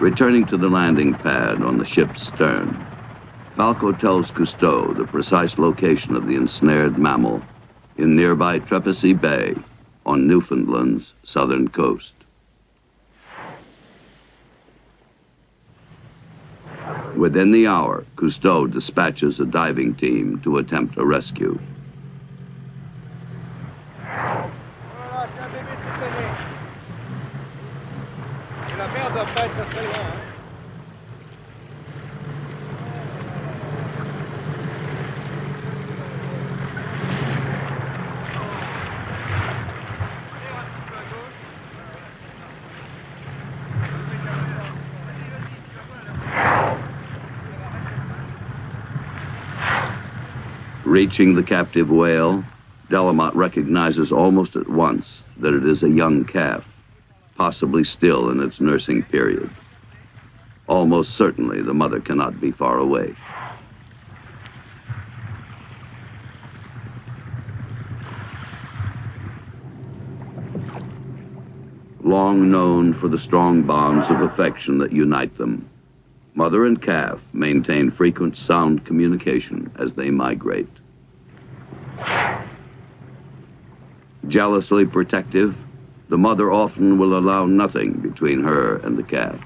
Returning to the landing pad on the ship's stern, Falco tells Cousteau the precise location of the ensnared mammal in nearby Trepassey Bay on Newfoundland's southern coast. Within the hour, Cousteau dispatches a diving team to attempt a rescue. Reaching the captive whale, Delamotte recognizes almost at once that it is a young calf, possibly still in its nursing period. Almost certainly the mother cannot be far away. Long known for the strong bonds of affection that unite them, mother and calf maintain frequent sound communication as they migrate. Jealously protective, the mother often will allow nothing between her and the calf.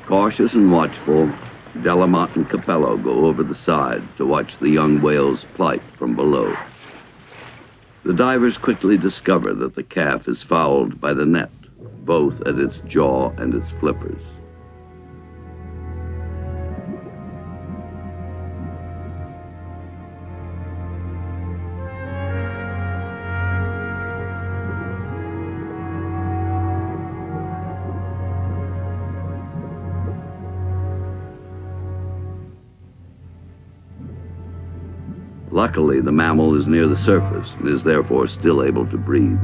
Cautious and watchful, Delamotte and Capello go over the side to watch the young whale's plight from below. The divers quickly discover that the calf is fouled by the net, both at its jaw and its flippers. Luckily, the mammal is near the surface and is therefore still able to breathe.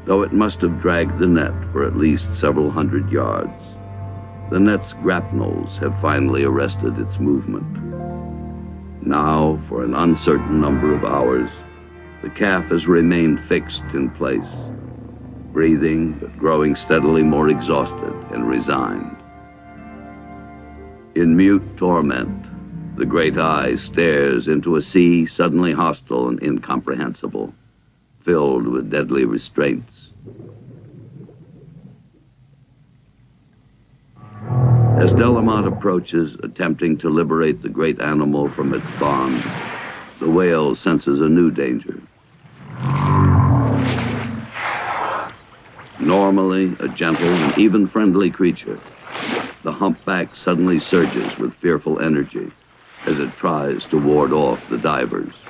Though it must have dragged the net for at least several hundred yards, the net's grapnels have finally arrested its movement. Now, for an uncertain number of hours, the calf has remained fixed in place, breathing but growing steadily more exhausted and resigned. In mute torment, the great eye stares into a sea suddenly hostile and incomprehensible, filled with deadly restraints. As Delamotte approaches, attempting to liberate the great animal from its bonds, the whale senses a new danger. Normally a gentle and even friendly creature, the humpback suddenly surges with fearful energy as it tries to ward off the divers.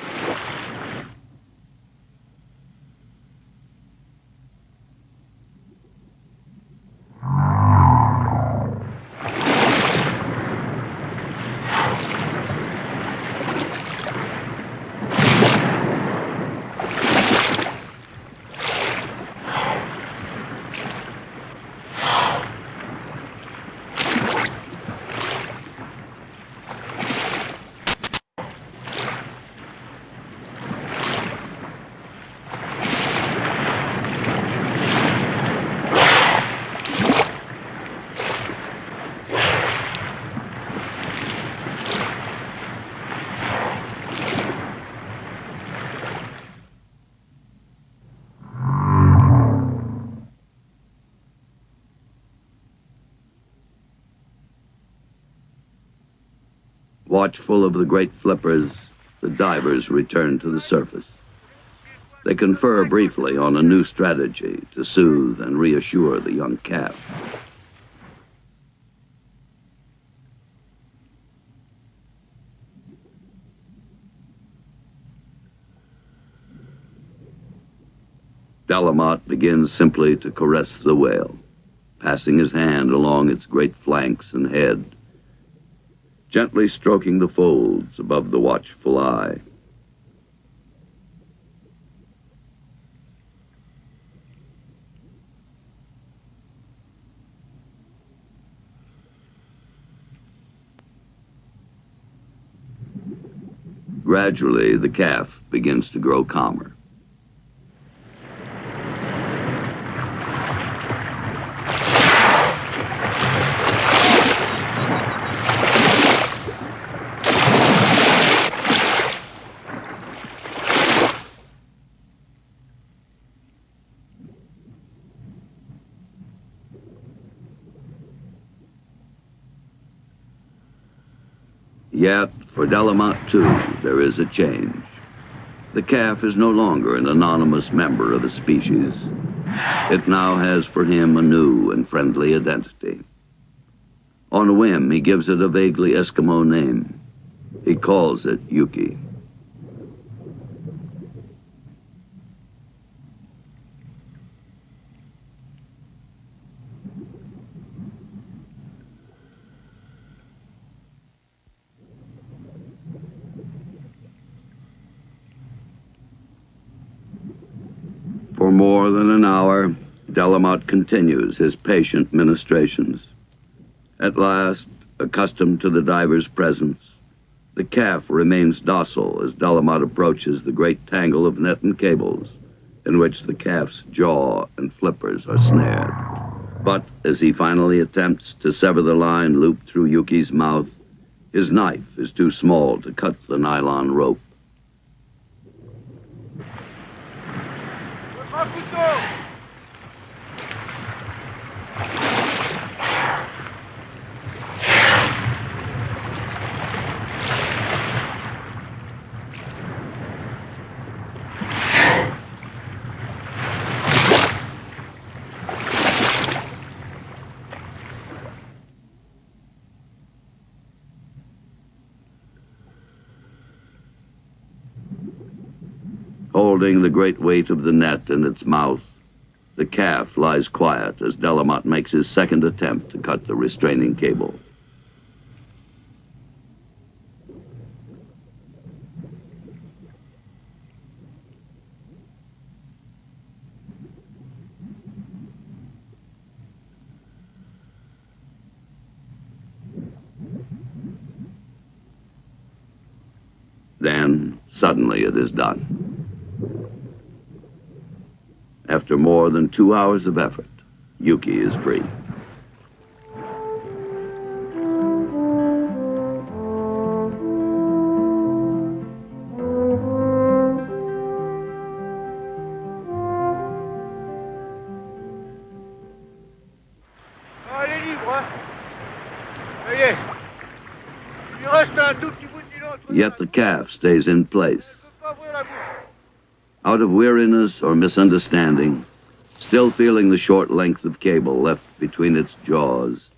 Watchful of the great flippers, the divers return to the surface. They confer briefly on a new strategy to soothe and reassure the young calf. Delamotte begins simply to caress the whale, passing his hand along its great flanks and head, gently stroking the folds above the watchful eye. Gradually, the calf begins to grow calmer. Yet, for Delamotte, too, there is a change. The calf is no longer an anonymous member of a species. It now has for him a new and friendly identity. On a whim, he gives it a vaguely Eskimo name. He calls it Yuki. For more than an hour, Delamotte continues his patient ministrations. At last, accustomed to the diver's presence, the calf remains docile as Delamotte approaches the great tangle of net and cables in which the calf's jaw and flippers are snared. But as he finally attempts to sever the line looped through Yuki's mouth, his knife is too small to cut the nylon rope. Holding the great weight of the net in its mouth, the calf lies quiet as Delamotte makes his second attempt to cut the restraining cable. Then, suddenly, it is done. After more than 2 hours of effort, Yuki is free. Yet the calf stays in place. Out of weariness or misunderstanding, still feeling the short length of cable left between its jaws,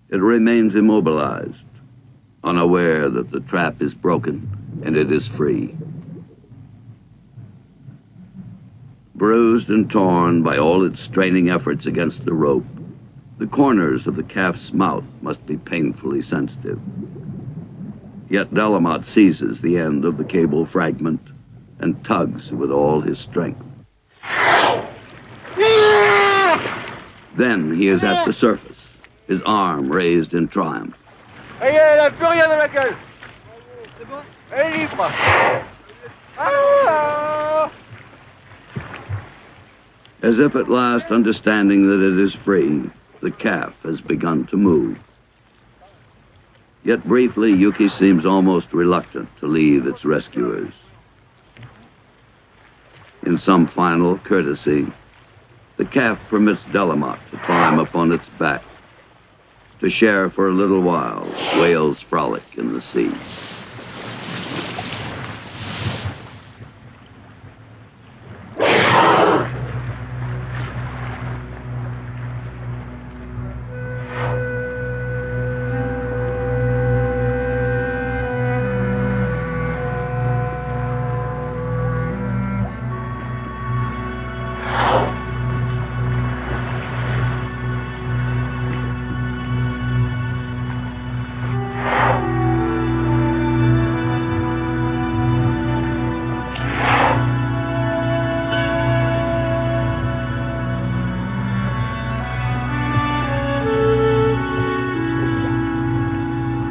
it remains immobilized, unaware that the trap is broken and it is free. Bruised and torn by all its straining efforts against the rope, the corners of the calf's mouth must be painfully sensitive. Yet Delamotte seizes the end of the cable fragment and tugs with all his strength. Then he is at the surface, his arm raised in triumph. As if at last understanding that it is free, the calf has begun to move. Yet briefly, Yuki seems almost reluctant to leave its rescuers. In some final courtesy, the calf permits Delamotte to climb upon its back, to share for a little while whale's frolic in the sea.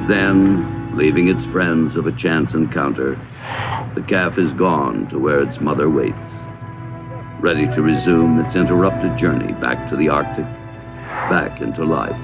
Then, leaving its friends of a chance encounter, the calf is gone to where its mother waits, ready to resume its interrupted journey back to the Arctic, back into life.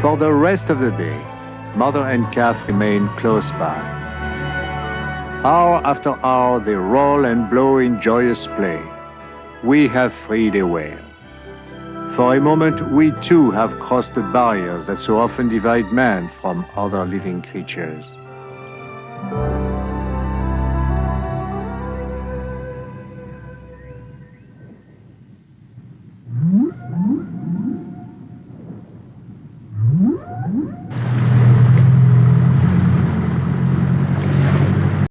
For the rest of the day, mother and calf remain close by. Hour after hour, they roll and blow in joyous play. We have freed a whale. For a moment, we too have crossed the barriers that so often divide man from other living creatures.